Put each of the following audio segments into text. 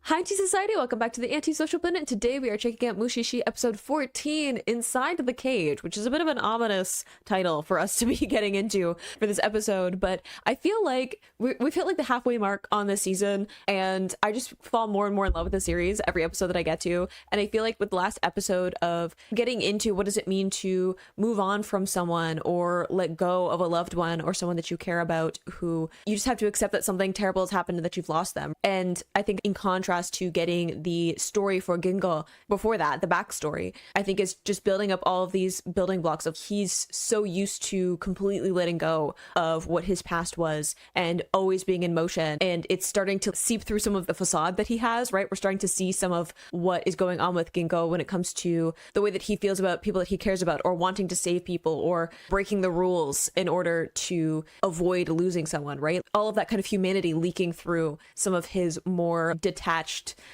Hi, Anti-Society! Welcome back to the Anti-Social Planet. Today we are checking out Mushi-shi episode 14, Inside the Cage, which is a bit of an ominous title for us to be getting into for this episode, but I feel like we've hit like the halfway mark on this season, and I just fall more and more in love with the series every episode that I get to, and I feel like with the last episode of getting into what does it mean to move on from someone or let go of a loved one or someone that you care about who you just have to accept that something terrible has happened and that you've lost them. And I think in contrast to getting the story for Ginko before that, the backstory, I think is just building up all of these building blocks of he's so used to completely letting go of what his past was and always being in motion, and it's starting to seep through some of the facade that he has, right? We're starting to see some of what is going on with Ginko when it comes to the way that he feels about people that he cares about, or wanting to save people, or breaking the rules in order to avoid losing someone, right? All of that kind of humanity leaking through some of his more detached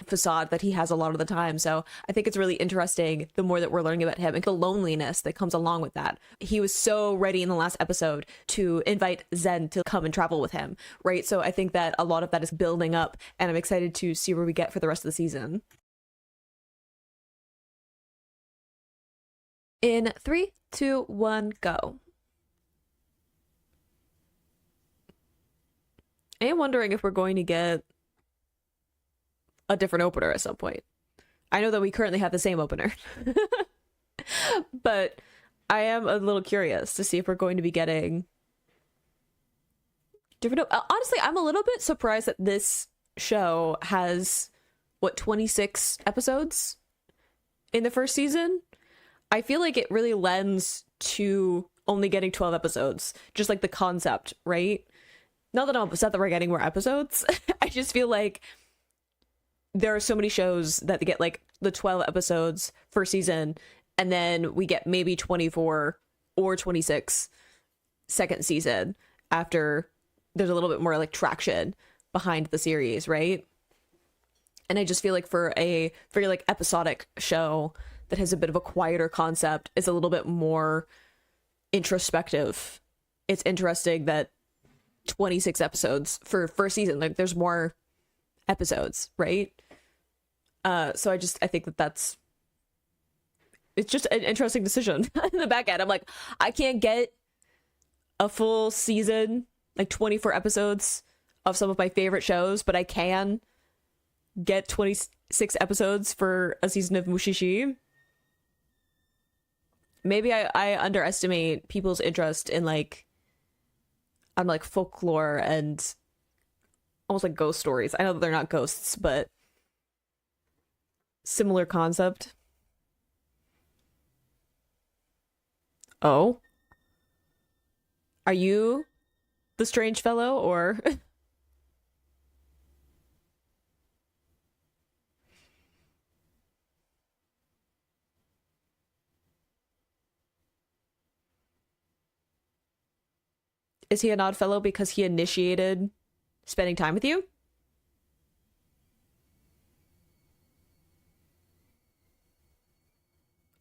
facade that he has a lot of the time. So I think it's really interesting the more that we're learning about him and the loneliness that comes along with that. He was so ready in the last episode to invite Zen to come and travel with him, right? So I think that a lot of that is building up, and I'm excited to see where we get for the rest of the season. In 3, 2, 1, go. I am wondering if we're going to get a different opener at some point. I know that we currently have the same opener, but I am a little curious to see if we're going to be getting different. Honestly, I'm a little bit surprised that this show has, what, 26 episodes in the first season? I feel like it really lends to only getting 12 episodes, just like the concept, right? Not that I'm upset that we're getting more episodes. I just feel like there are so many shows that they get like the 12 episodes per season, and then we get maybe 24 or 26 second season after there's a little bit more like traction behind the series, right? And I just feel like for a very like episodic show that has a bit of a quieter concept, is a little bit more introspective. It's interesting that 26 episodes for first season, like there's more episodes, right? So I think that it's just an interesting decision. In the back end, I'm like, I can't get a full season, like 24 episodes of some of my favorite shows, but I can get 26 episodes for a season of Mushi-shi. Maybe I underestimate people's interest in like, I'm like folklore and almost like ghost stories. I know that they're not ghosts, but similar concept. Oh, are you the strange fellow, or is he an odd fellow because he initiated spending time with you?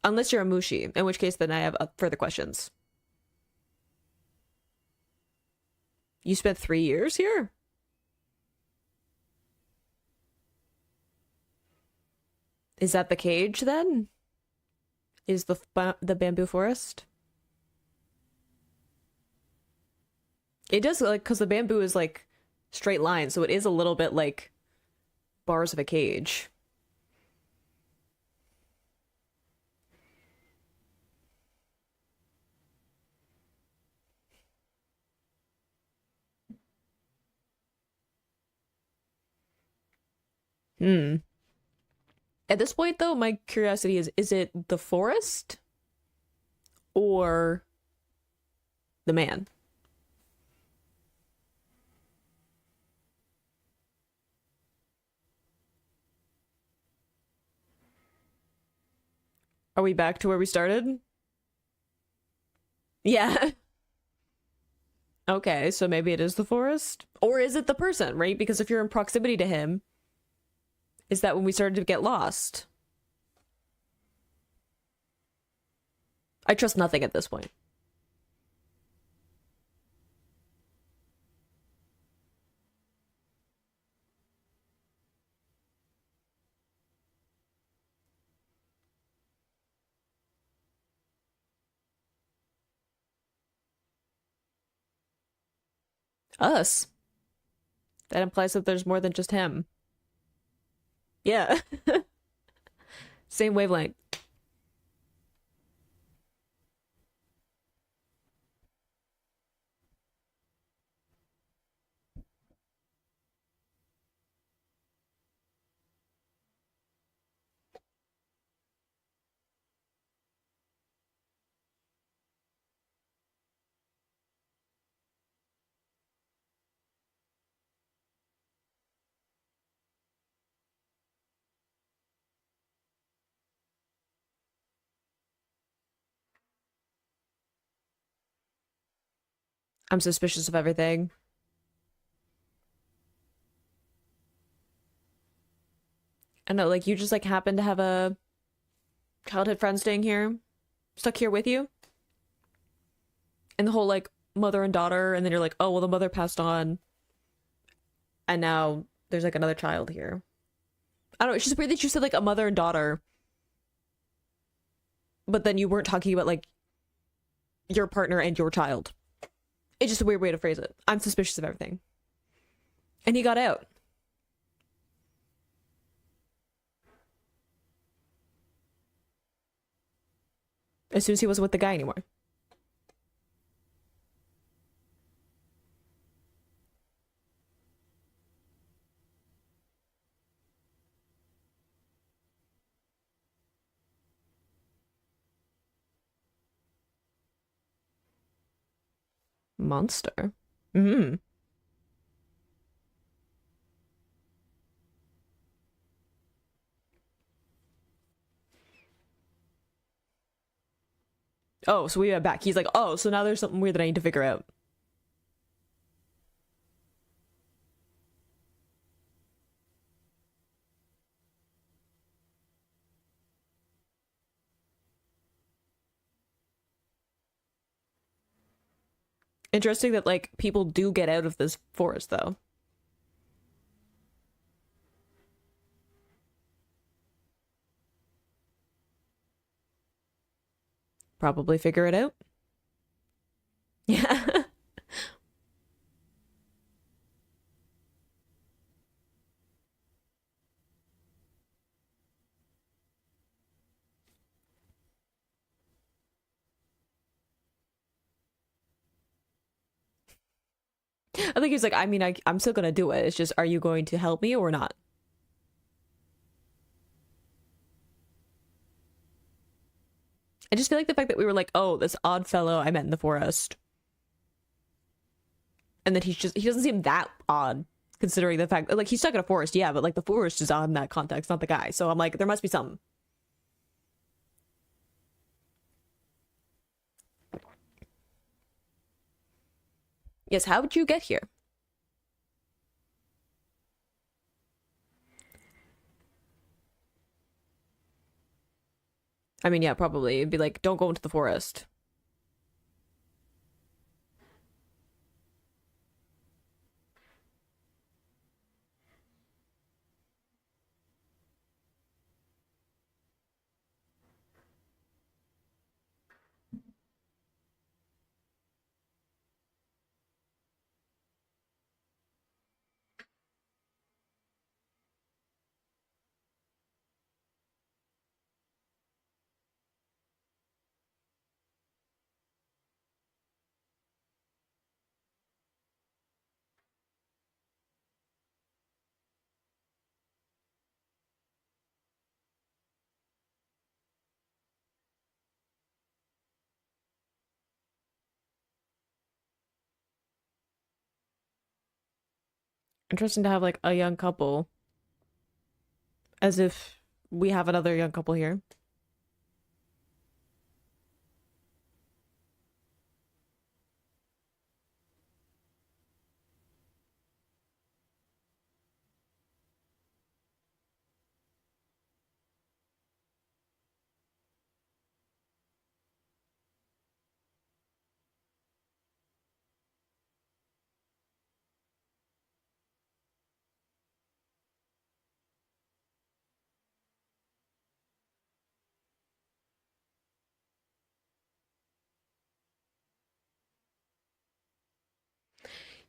Unless you're a Mushi, in which case then I have further questions. You spent 3 years here? Is that the cage then? Is the bamboo forest? It does, like, because the bamboo is like straight lines, so it is a little bit like bars of a cage. Hmm. At this point, though, my curiosity is it the forest or the man? Are we back to where we started? Yeah. Okay, so maybe it is the forest? Or is it the person, right? Because if you're in proximity to him, is that when we started to get lost? I trust nothing at this point. Us. That implies that there's more than just him. Yeah. Same wavelength. I'm suspicious of everything. I know, like, you just, like, happen to have a childhood friend staying here, stuck here with you, and the whole, like, mother and daughter, and then you're like, oh, well, the mother passed on, and now there's, like, another child here. I don't know, it's just weird that you said, like, a mother and daughter, but then you weren't talking about, like, your partner and your child. It's just a weird way to phrase it. I'm suspicious of everything. And he got out. As soon as he wasn't with the guy anymore. Monster. Mm-hmm. Oh, so we went back. He's like, oh, so now there's something weird that I need to figure out. Interesting that, like, people do get out of this forest, though. Probably figure it out. Yeah. I think he's like, I mean, I'm still gonna do it. It's just, are you going to help me or not? I just feel like the fact that we were like, oh, this odd fellow I met in the forest. And that he doesn't seem that odd considering the fact that, like, he's stuck in a forest, yeah, but like the forest is odd in that context, not the guy. So I'm like, there must be something. Yes, how would you get here? I mean, yeah, probably. It'd be like, don't go into the forest. Interesting to have like a young couple, as if we have another young couple here.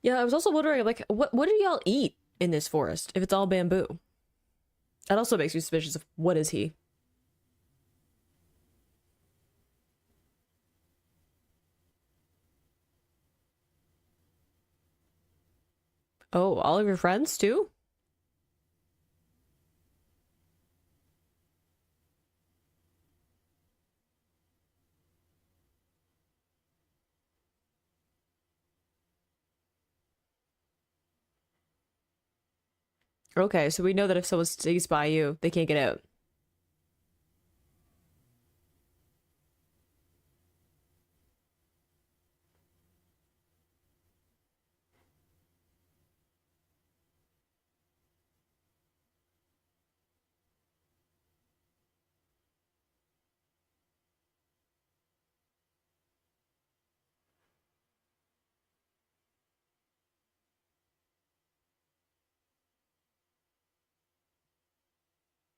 Yeah, I was also wondering, like, what do y'all eat in this forest if it's all bamboo? That also makes me suspicious of what is he? Oh, all of your friends too? Okay, so we know that if someone stays by you, they can't get out.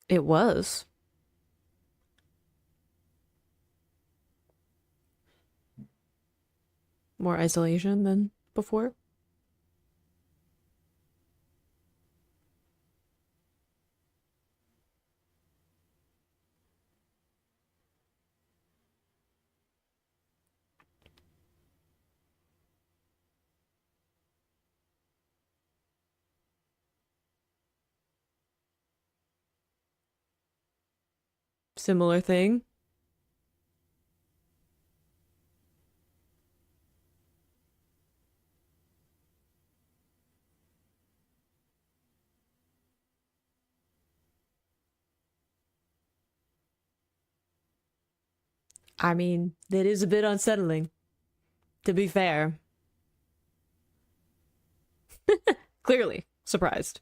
It was more isolation than before. Similar thing. I mean, that is a bit unsettling, to be fair. Clearly, surprised.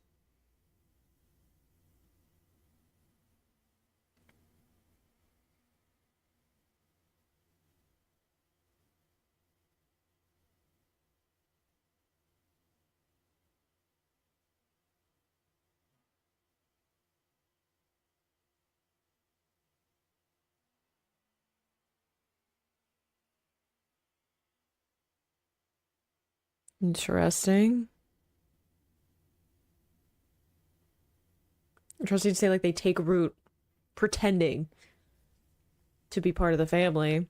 Interesting. Interesting to say, like, they take root pretending to be part of the family.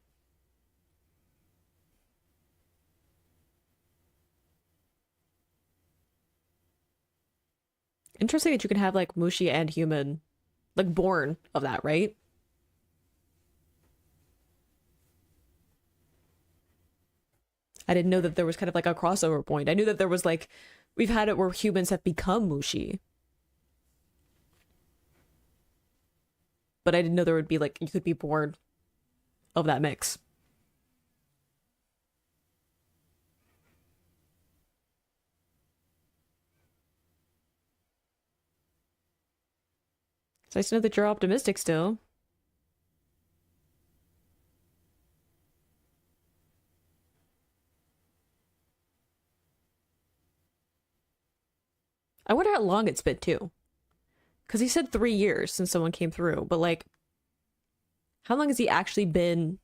Interesting that you can have, like, Mushi and human, like, born of that, right? I didn't know that there was kind of like a crossover point. I knew that there was like, we've had it where humans have become Mushi, but I didn't know there would be like, you could be born of that mix. It's nice to know that you're optimistic still. I wonder how long it's been too. Because he said 3 years since someone came through, but like, how long has he actually been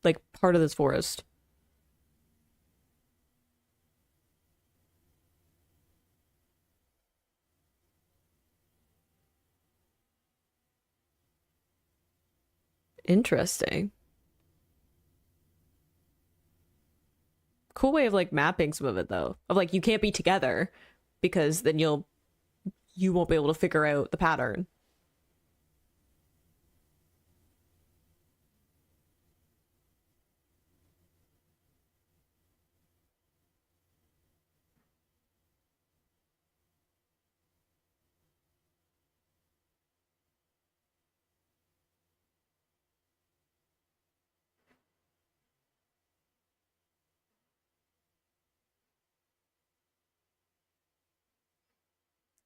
like part of this forest? Interesting. Cool way of like mapping some of it though. Of like, you can't be together because then you won't be able to figure out the pattern.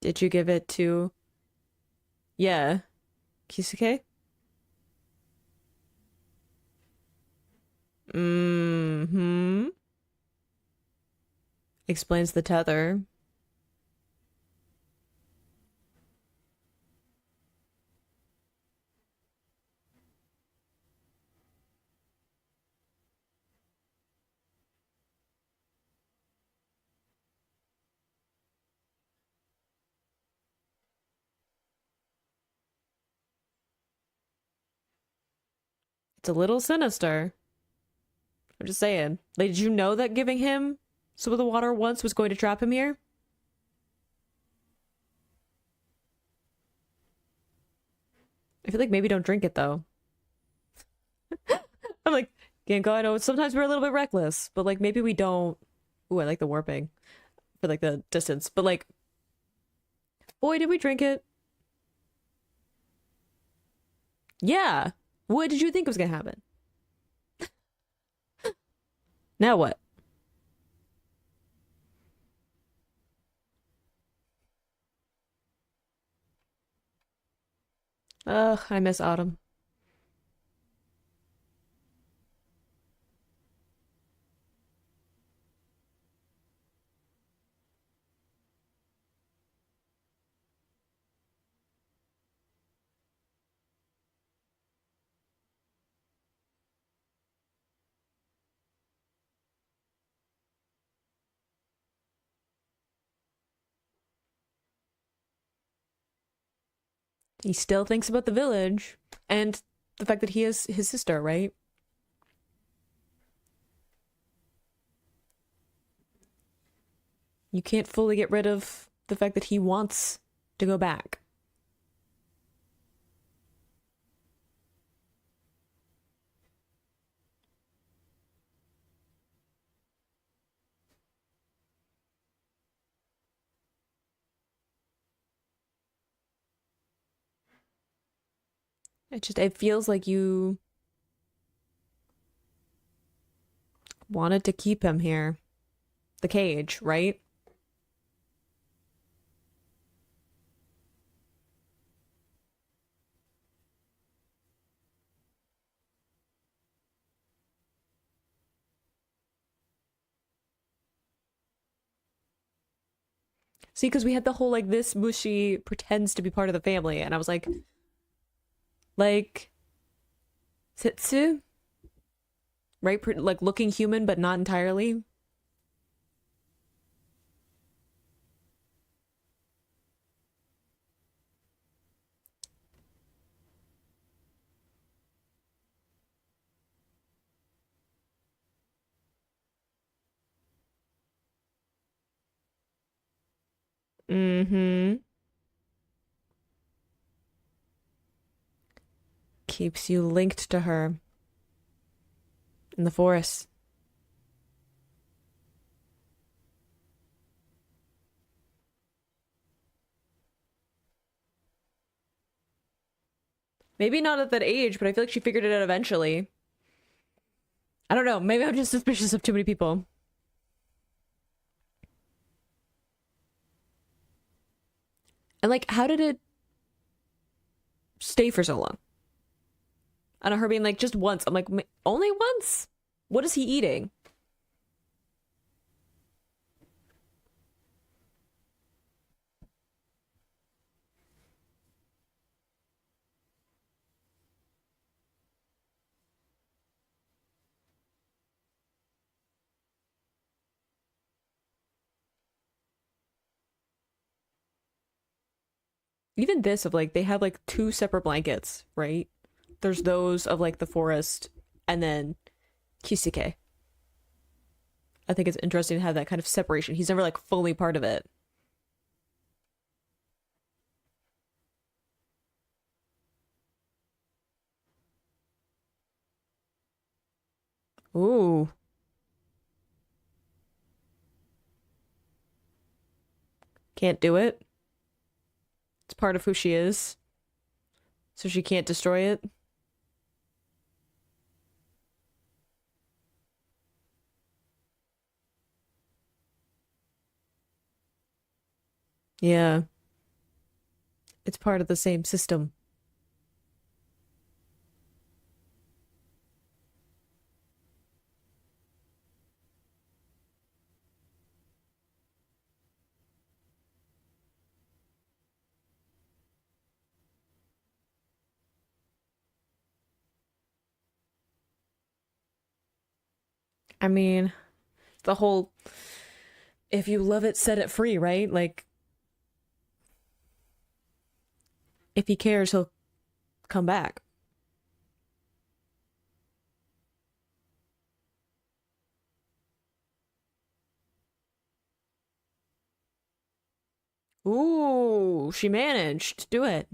Did you give it to, yeah, Kisuke? Mm-hmm. Explains the tether. It's a little sinister. I'm just saying. Like, did you know that giving him some of the water once was going to trap him here? I feel like maybe don't drink it though. I'm like, Ginko, I know sometimes we're a little bit reckless, but like maybe we don't. Ooh, I like the warping for like the distance, but like, boy, did we drink it. Yeah. What did you think was gonna happen? Now what? Ugh, I miss autumn. He still thinks about the village and the fact that he is his sister, right? You can't fully get rid of the fact that he wants to go back. It feels like you wanted to keep him here. The cage, right? See, because we had the whole like this Mushi pretends to be part of the family, and I was like Setsu, right? Like looking human, but not entirely. Mm-hmm. Keeps you linked to her in the forest. Maybe not at that age, but I feel like she figured it out eventually. I don't know. Maybe I'm just suspicious of too many people. And like, how did it stay for so long? I know her being like, just once. I'm like, only once? What is he eating? Even this of like, they have like two separate blankets, right? There's those of like the forest and then Kisuke. I think it's interesting to have that kind of separation. He's never like fully part of it. Ooh, can't do it. It's part of who she is, so she can't destroy it. Yeah, it's part of the same system. I mean, the whole if you love it, set it free, right? Like, if he cares, he'll come back. Ooh, she managed to do it.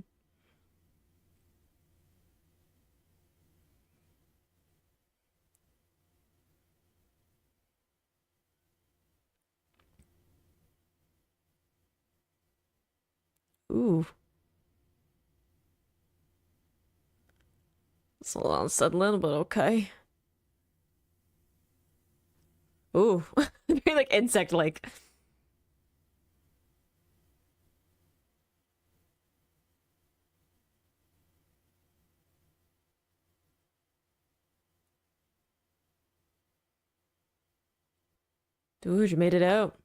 Ooh. It's a little unsettling, but okay. Ooh. Very like insect-like. Dude, you made it out.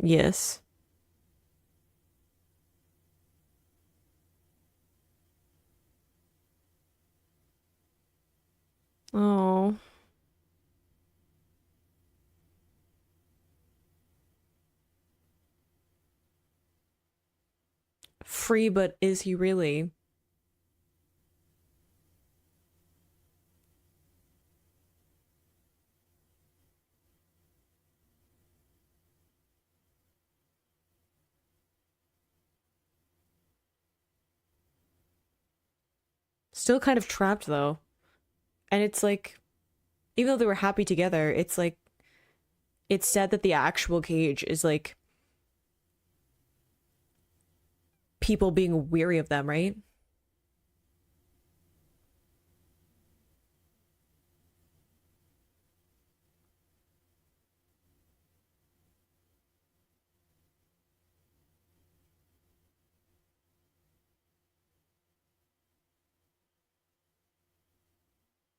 Yes. Oh. Free, but is he really? Still kind of trapped though. And it's like, even though they were happy together, it's like, it's said that the actual cage is like people being weary of them, right?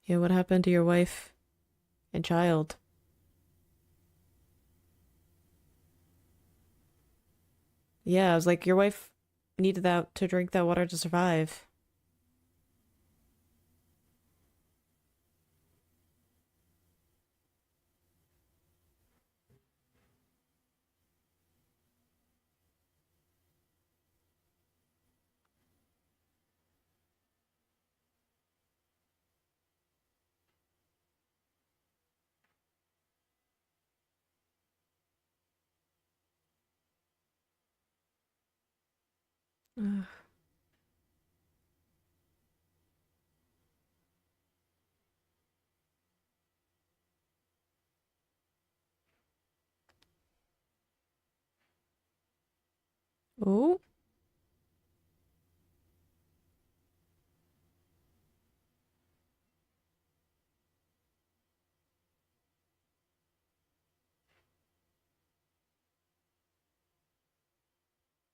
Yeah, what happened to your wife and child? Yeah, I was like, your wife needed that to drink that water to survive. Ugh. Oh,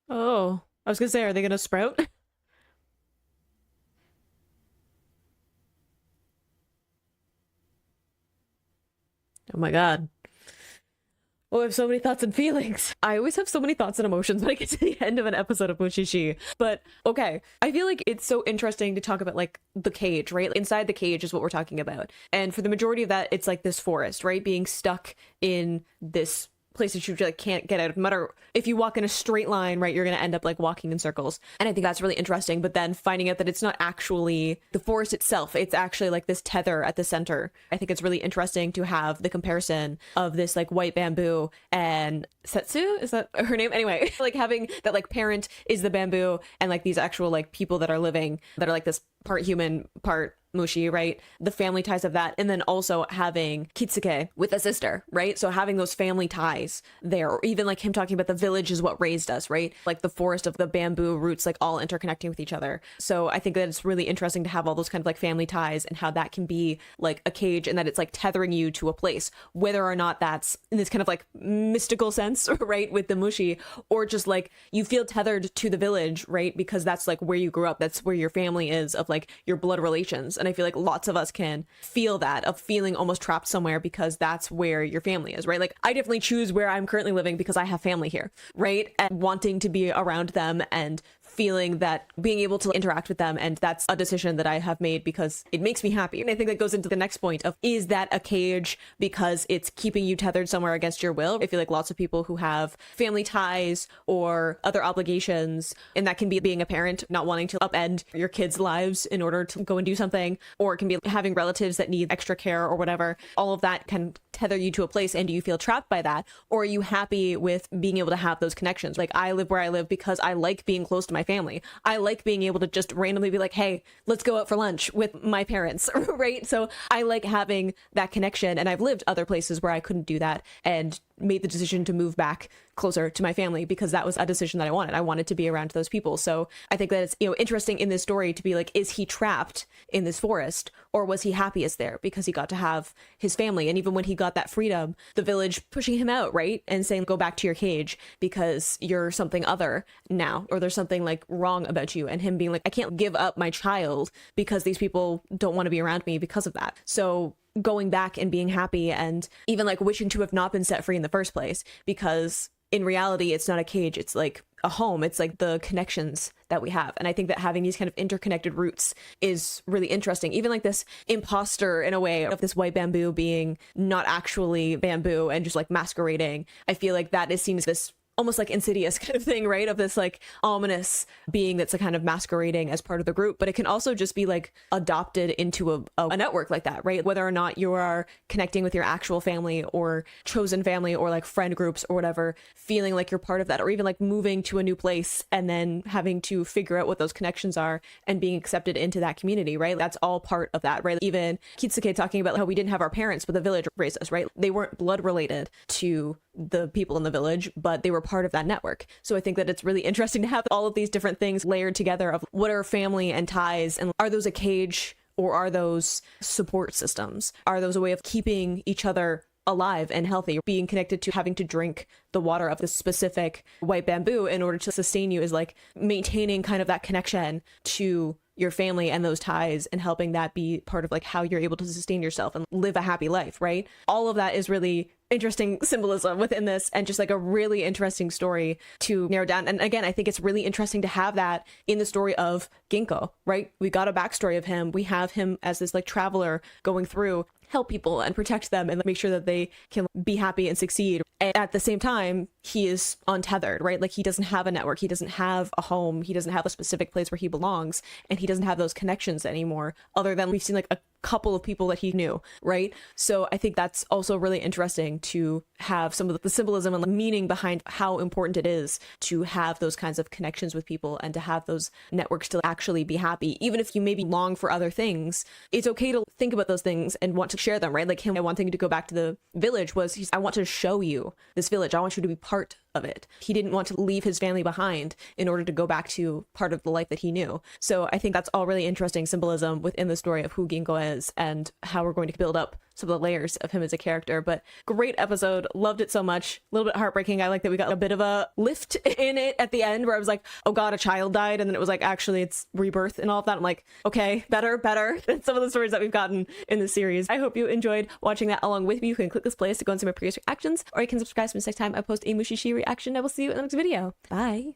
oh. I was gonna say, are they gonna sprout? Oh my God. Oh, I have so many thoughts and feelings. I always have so many thoughts and emotions when I get to the end of an episode of Mushi-shi. But okay, I feel like it's so interesting to talk about like the cage, right? Inside the cage is what we're talking about. And for the majority of that, it's like this forest, right? Being stuck in this place that you like can't get out. No matter if you walk in a straight line, right, you're gonna end up like walking in circles. And I think that's really interesting. But then finding out that it's not actually the forest itself, it's actually like this tether at the center. I think it's really interesting to have the comparison of this like white bamboo and Setsu, is that her name? Anyway, like having that like parent is the bamboo and like these actual like people that are living that are like this part human, part Mushi, right? The family ties of that. And then also having Kitsuke with a sister, right? So having those family ties there, or even like him talking about the village is what raised us, right? Like the forest of the bamboo roots, like all interconnecting with each other. So I think that it's really interesting to have all those kind of like family ties and how that can be like a cage and that it's like tethering you to a place, whether or not that's in this kind of like mystical sense, right? With the Mushi, or just like you feel tethered to the village, right? Because that's like where you grew up. That's where your family is of like your blood relations. And I feel like lots of us can feel that of feeling almost trapped somewhere because that's where your family is, right? Like I definitely choose where I'm currently living because I have family here, right? And wanting to be around them and feeling that being able to interact with them, and that's a decision that I have made because it makes me happy. And I think that goes into the next point of, is that a cage because it's keeping you tethered somewhere against your will? I feel like lots of people who have family ties or other obligations, and that can be being a parent, not wanting to upend your kids' lives in order to go and do something, or it can be having relatives that need extra care or whatever. All of that can tether you to a place, and do you feel trapped by that? Or are you happy with being able to have those connections? Like, I live where I live because I like being close to my family. I like being able to just randomly be like, hey, let's go out for lunch with my parents, right? So I like having that connection, and I've lived other places where I couldn't do that and made the decision to move back closer to my family because that was a decision that I wanted. I wanted to be around those people. So I think that it's, interesting in this story to be like, is he trapped in this forest, or was he happiest there because he got to have his family? And even when he got that freedom, the village pushing him out, right? And saying, go back to your cage because you're something other now, or there's something like wrong about you. And him being like, I can't give up my child because these people don't want to be around me because of that. So going back and being happy, and even like wishing to have not been set free in the first place, because in reality, it's not a cage. It's like a home. It's like the connections that we have. And I think that having these kind of interconnected roots is really interesting. Even like this imposter in a way of this white bamboo being not actually bamboo and just like masquerading. I feel like that is seen as this almost like Insidious kind of thing, right? Of this like ominous being that's a kind of masquerading as part of the group, but it can also just be like adopted into a network like that, right? Whether or not you are connecting with your actual family or chosen family or like friend groups or whatever, feeling like you're part of that, or even like moving to a new place and then having to figure out what those connections are and being accepted into that community, right? That's all part of that, right? Even Kitsuke talking about how we didn't have our parents, but the village raised us, right? They weren't blood related to the people in the village, but they were part of that network. So I think that it's really interesting to have all of these different things layered together of what are family and ties, and are those a cage or are those support systems? Are those a way of keeping each other alive and healthy? Being connected to having to drink the water of this specific white bamboo in order to sustain you is like maintaining kind of that connection to your family and those ties, and helping that be part of like how you're able to sustain yourself and live a happy life, right? All of that is really interesting symbolism within this, and just like a really interesting story to narrow down. And again, I think it's really interesting to have that in the story of Ginko, right? We got a backstory of him. We have him as this like traveler going through, help people and protect them and make sure that they can be happy and succeed. And at the same time, he is untethered, right? Like, he doesn't have a network. He doesn't have a home. He doesn't have a specific place where he belongs. And he doesn't have those connections anymore, other than we've seen like a couple of people that he knew, right? So I think that's also really interesting to have some of the symbolism and the meaning behind how important it is to have those kinds of connections with people and to have those networks to actually be happy. Even if you maybe long for other things, it's okay to think about those things and want to share them, right? Like him wanting to go back to the village was, I want to show you this village. I want you to be part of it. He didn't want to leave his family behind in order to go back to part of the life that he knew. So I think that's all really interesting symbolism within the story of who Ginko is and how we're going to build up some of the layers of him as a character. But great episode. Loved it so much. A little bit heartbreaking. I like that we got a bit of a lift in it at the end where I was like, oh God, a child died. And then it was like, actually it's rebirth and all of that. I'm like, okay, better than some of the stories that we've gotten in the series. I hope you enjoyed watching that along with me. You can click this playlist to go and see my previous reactions, or you can subscribe so next time I post a Mushi-shi reaction. I will see you in the next video. Bye.